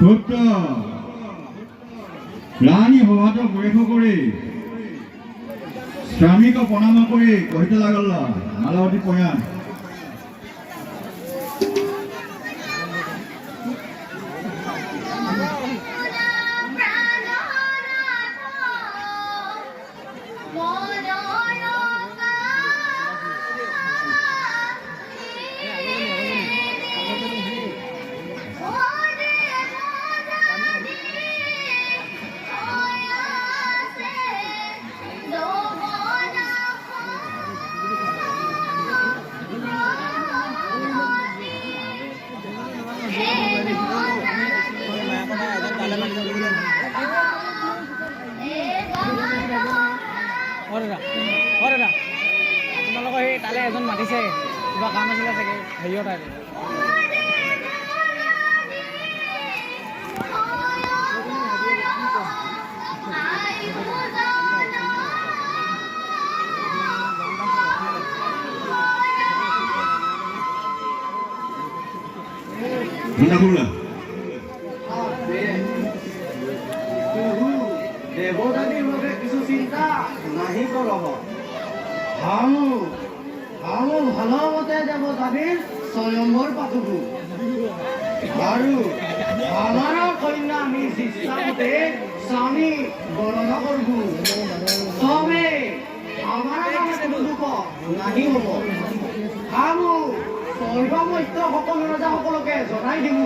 সত্য ৰানী হওয়াটা বৈশ কৰে স্বামীকে প্ৰণাম কৰে কহিতে লাগল মালাবতী পয়ান আপোনালোকৰ সেই তালৈ এজন মাতিছে কিবা কাম আছিলে চাগে হেৰিয়ৰ তালে চিন্তা কৰলা দেৱতাদিৰ বাবে কিছু চিন্তা নাহি কৰব হামু ভালমতে দেৱতাদিৰ স্বয়ম্বৰ পাতবো আৰু আমাৰ কন্যা আমি শিষ্টামতে স্বামী গণনা কৰব চবে আমাৰ কোনো দুখ নাহি হ'ব হামু সৰ্বমত্য সকলো ৰজা সকলোকে জনাই দিব